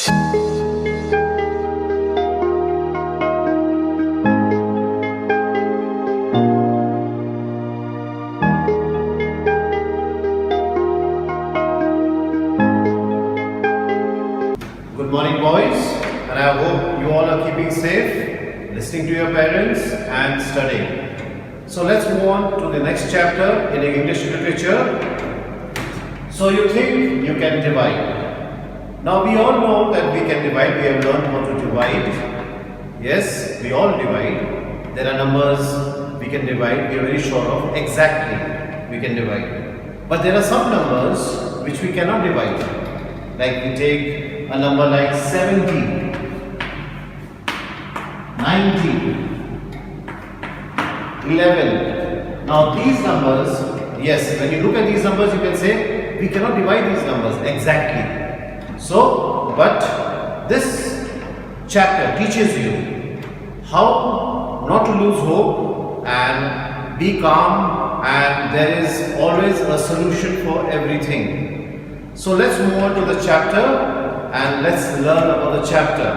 Good morning, boys, and I hope you all are keeping safe, listening to your parents and studying. So let's move on to the next chapter in English literature. So you think you can divide. Now we all know that we can divide. We have learned how to divide. Yes, we all divide. There are numbers we can divide. We are very sure of exactly we can divide. But there are some numbers which we cannot divide. Like we take a number like 70, 90, 11. Now these numbers, yes, when you look at these numbers, you can say we cannot divide these numbers exactly. So, but this chapter teaches you how not to lose hope and be calm, and there is always a solution for everything. So let's move on to the chapter and let's learn about the chapter.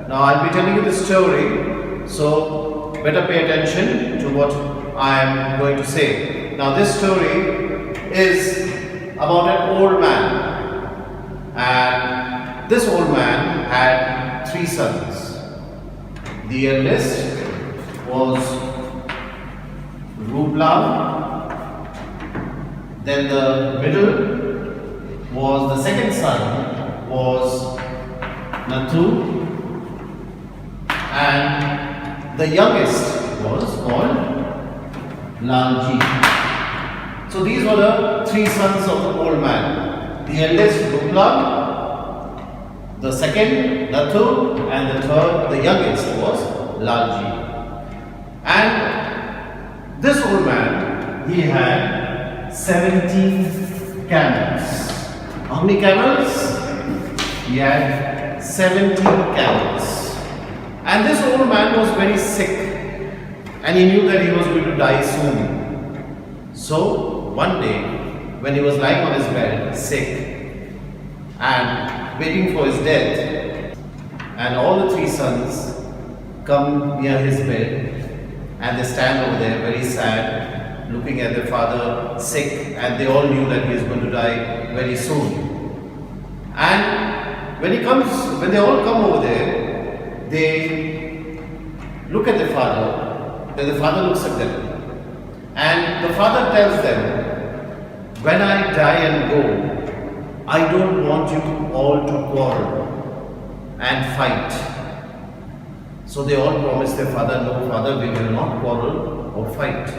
Now I'll be telling you the story, so better pay attention to what I am going to say. Now this story is about an old man, and this old man had 3 sons. The eldest was Ruplam, then the middle was the second son was Nathu, and the youngest was called Lalji. So these were the 3 sons of the old man. The eldest Ruplam, the second Nathu, and the third, the youngest, was Lalji. And this old man, he had 17 camels. How many camels? He had 17 camels. And this old man was very sick, and he knew that he was going to die soon. So one day, when he was lying on his bed, sick, and waiting for his death, and all the 3 sons come near his bed, and they stand over there very sad, looking at their father sick, and they all knew that he is going to die very soon. And when they all come over there, they look at the father, then the father looks at them, and the father tells them, when I die and go, I don't want you all to quarrel and fight. So they all promise their father, no father, we will not quarrel or fight.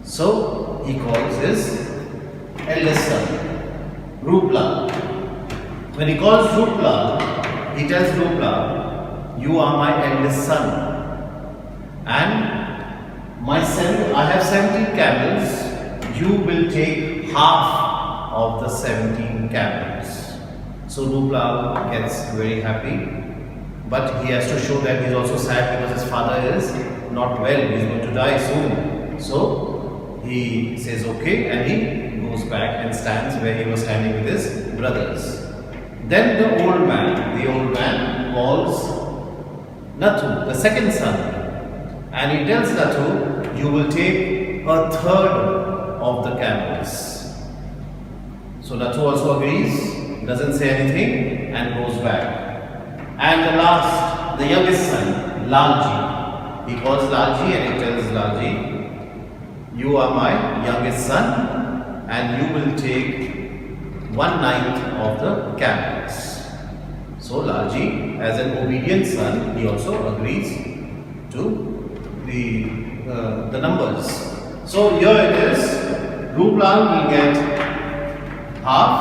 So he calls his eldest son, Rupla. When he calls Rupla, he tells Rupla, you are my eldest son, and I have 17 camels, you will take half of the 17 camels. So Rupla gets very happy, but he has to show that he is also sad because his father is not well, he is going to die soon. So he says okay, and he goes back and stands where he was standing with his brothers. Then the old man calls Nathu, the second son, and he tells Nathu, you will take a third of the camels. So Nathu also agrees, doesn't say anything, and goes back. And the last, the youngest son, Lalji, he calls Lalji and he tells Lalji, you are my youngest son, and you will take 1/9 of the camels. So Lalji, as an obedient son, he also agrees to the numbers. So here it is, Ruplam will get half,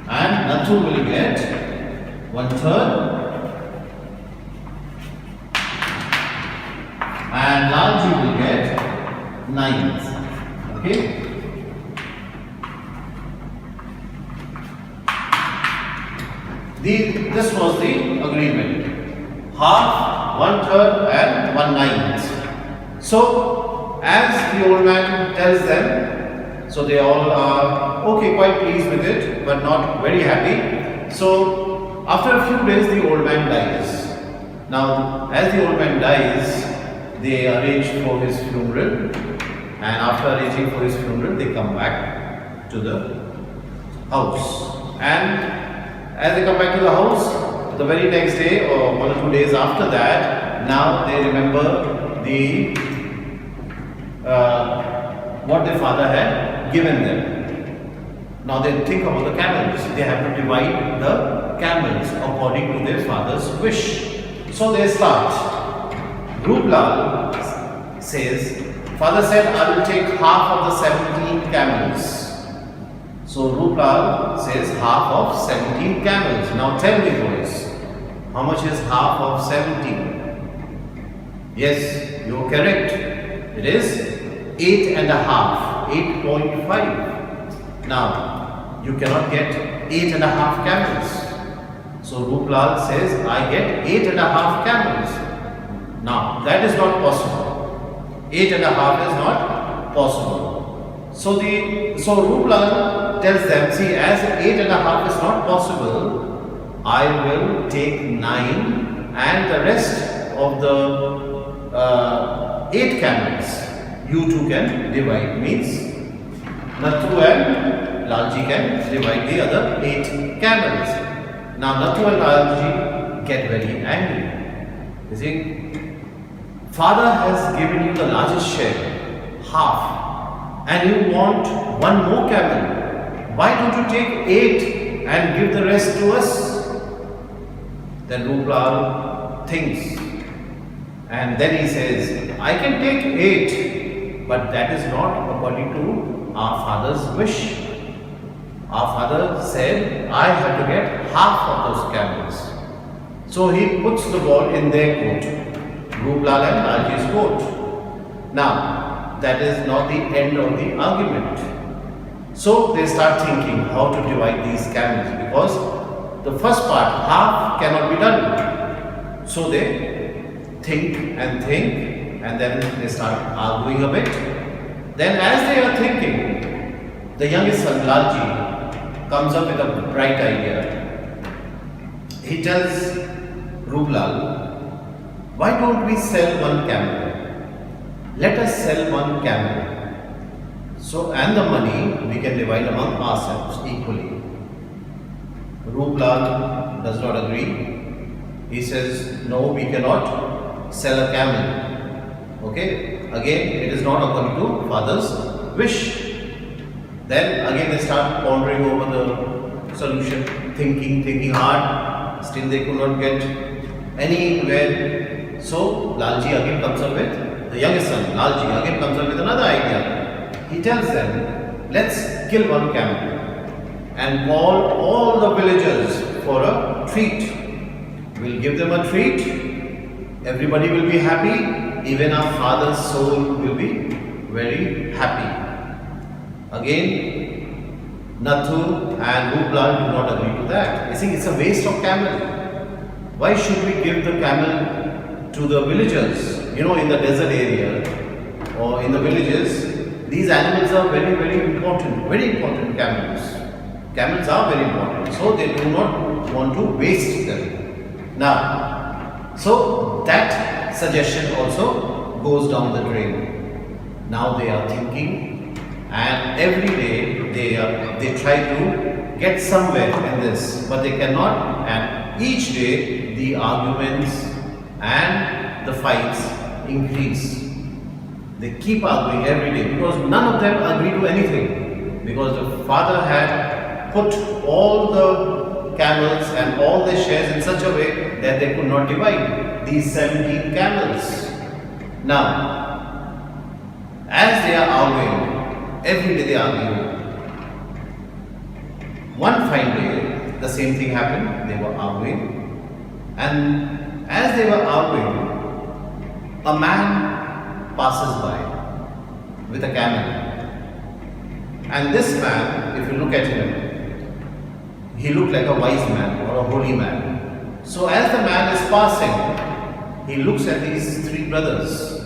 and Nathu will get 1/3, and Lalji will get 9th. Okay. This was the agreement. Half, 1/3 and 1/9. So as the old man tells them, so they all are okay, quite pleased with it, but not very happy. So after a few days, the old man dies. Now, as the old man dies, they arrange for his funeral, and after arranging for his funeral, they come back to the house. And as they come back to the house, the very next day or 1 or 2 days after that, now they remember the what their father had given them. Now they think about the camels. They have to divide the camels according to their father's wish. So they start. Ruplal says, father said, I will take half of the 17 camels. So Ruplal says half of 17 camels. Now tell me, boys, how much is half of 17? Yes, you are correct. It is 8.5, 8.5. Now, you cannot get 8.5 camels. So Ruplal says, I get 8.5 camels. Now, that is not possible. 8.5 is not possible. So Ruplal tells them, see, as 8.5 is not possible, I will take 9 and the rest of the 8 camels you two can divide. Means Nathu and Lalji can divide the other 8 camels. Now Nathu and Lalji get very angry. You see, father has given you the largest share, half, and you want one more camel. Why don't you take 8 and give the rest to us? Then Ruplal thinks, and then he says, I can take 8, but that is not according to our father's wish. Our father said, I have to get half of those camels. So he puts the ball in their court, Ruplal and Lalji's court. Now, that is not the end of the argument. So they start thinking how to divide these camels, because the first part, half, cannot be done. So they think, and then they start arguing a bit. Then as they are thinking, the youngest son, Lalji, comes up with a bright idea. He tells Ruplal, why don't we sell one camel? Let us sell one camel. So, and the money we can divide among ourselves equally. Ruplal does not agree. He says, no, we cannot sell a camel. Okay, again, it is not according to father's wish. Then again they start pondering over the solution, thinking hard. Still they could not get anywhere. So Lalji again comes up with, the youngest son, Lalji again comes up with another idea. He tells them, let's kill one camel and call all the villagers for a treat. We'll give them a treat. Everybody will be happy. Even our father's soul will be very happy. Again, Nathu and Ruplal do not agree to that. They think it's a waste of camel. Why should we give the camel to the villagers? You know, in the desert area or in the villages, these animals are very important camels. Camels are very important, so they do not want to waste them. Now, so that suggestion also goes down the drain. Now they are thinking, and every day they try to get somewhere in this, but they cannot, and each day the arguments and the fights increase. They keep arguing every day because none of them agree to anything, because the father had put all the camels and all the shares in such a way that they could not divide these 17 camels. Now, as they are arguing, every day they argue. One fine day, the same thing happened. They were arguing, and as they were arguing, a man passes by with a camel. And this man, if you look at him, he looked like a wise man or a holy man. So as the man is passing, he looks at these 3 brothers.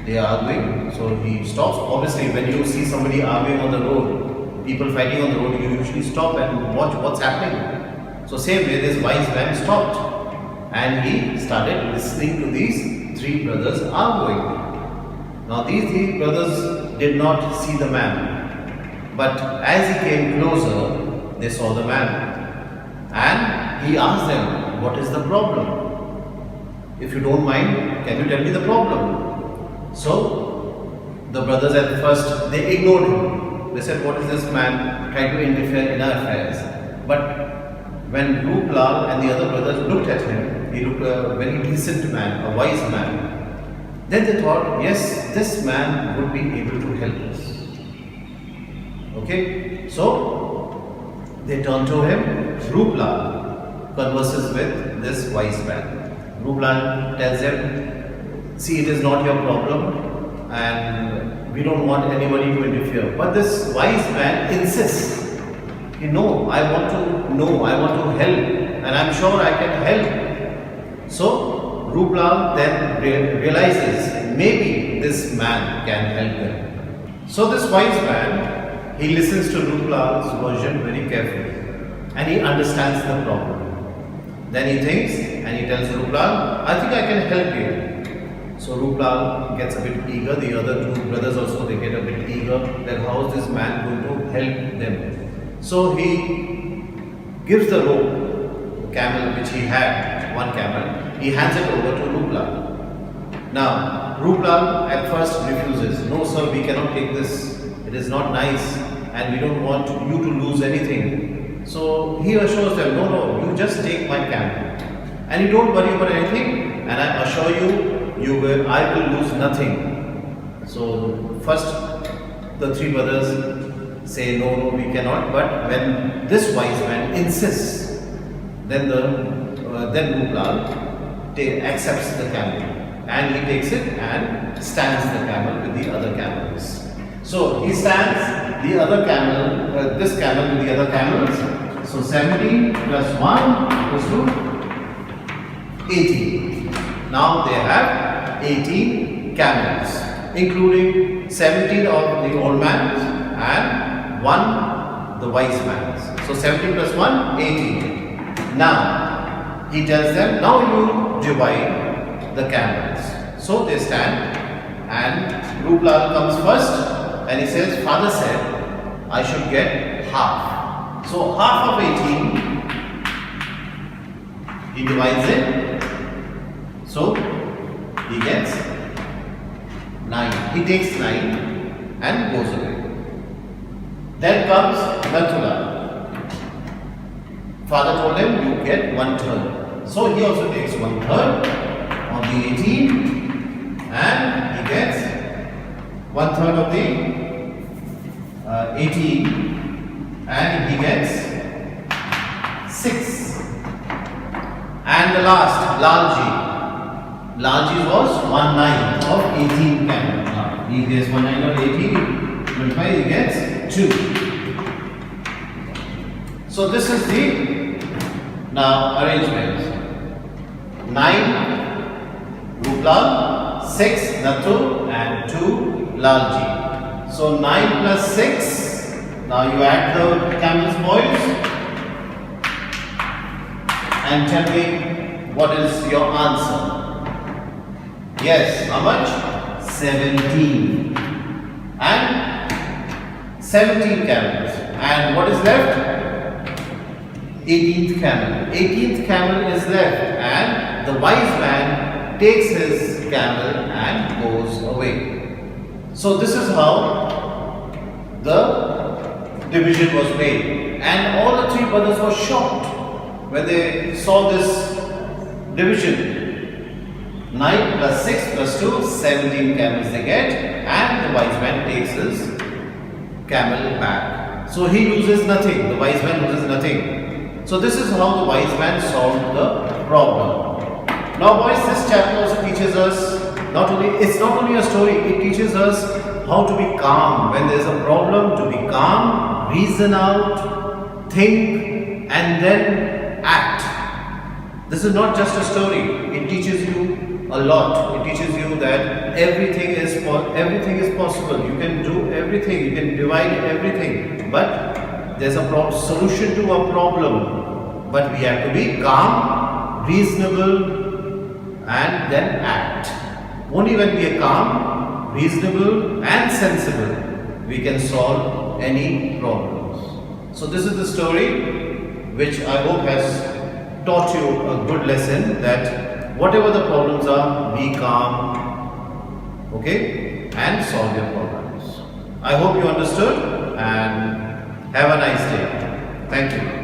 they are arguing. So he stops. Obviously, when you see somebody arguing on the road, people fighting on the road, you usually stop and watch what's happening. So same way, this wise man stopped and he started listening to these three brothers arguing. Now these three brothers did not see the man, but as he came closer, they saw the man, and he asked them, "What is the problem? If you don't mind, can you tell me the problem?" So the brothers at first, they ignored him. They said, "What is this man trying to interfere in our affairs?" But when Rup Lal and the other brothers looked at him, he looked a very decent man, a wise man. Then they thought, yes, this man would be able to help us. Okay, so they turn to him. Rup Lal converses with this wise man. Rup Lal tells him, "See, it is not your problem and we don't want anybody to interfere." But this wise man insists, "No, I want to know, I want to help, and I'm sure I can help." So Rup Lal then realizes maybe this man can help them. So this wise man, he listens to Rup Lal's version very carefully and he understands the problem. Then he thinks and he tells Rup Lal, "I think I can help you." So Rup Lal gets a bit eager. The other two brothers also, they get a bit eager that how is this man going to help them. So he gives the rope, camel which he had, one camel, he hands it over to Rup Lal. Now, Rup Lal at first refuses. "No sir, we cannot take this. It is not nice and we don't want you to lose anything." So he assures them, no, you just take my camel and you don't worry about anything, and I assure you, I will lose nothing. So first the three brothers say, no, we cannot. But when this wise man insists, then Rup Lal accepts the camel and he takes it and stands the camel with the other camels. So he stands the other camel, this camel with the other camels. So 17 plus 1 equals to 18. Now they have 18 camels, including 17 of the old man's and 1 the wise man's. So 17 plus 1, 18. Now he tells them, now you divide the camels. So they stand and Rup Lal comes first and he says, father said I should get half. So half of 18, he divides it. So he gets 9. He takes 9 and goes away. Then comes Nathula. Father told him, you get 1/3. So he also takes 1/3 of the 18 and he gets 1/3 of the 18 and he gets 6. And the last, Lalji. Lalji was 1/9 of 18 camels. He gets 1/9 of 18, 25, he gets 2. So this is the now arrangement. 9 Rup Lal, 6 Nathu and 2 Lalji. So 9 plus 6. Now you add the camels, boys, and tell me what is your answer. Yes, how much? 17. And 17 camels. And what is left? 18th camel. 18th camel is left, and the wise man takes his camel and goes away. So this is how the division was made, and all the three brothers were shocked when they saw this division. 9 plus 6 plus 2, 17 camels they get, and the wise man takes his camel back. So he loses nothing, the wise man loses nothing. So this is how the wise man solved the problem. Now boys, this chapter also teaches us, it's not only a story, it teaches us how to be calm. When there is a problem, to be calm, reason out, think, and then act. This is not just a story, it teaches you a lot. It teaches you that everything is possible. You can do everything. You can divide everything. But there's a solution to a problem. But we have to be calm, reasonable, and then act. Only when we are calm, reasonable, and sensible, we can solve any problems. So this is the story which I hope has taught you a good lesson, that whatever the problems are, be calm, okay, and solve your problems. I hope you understood, and have a nice day. Thank you.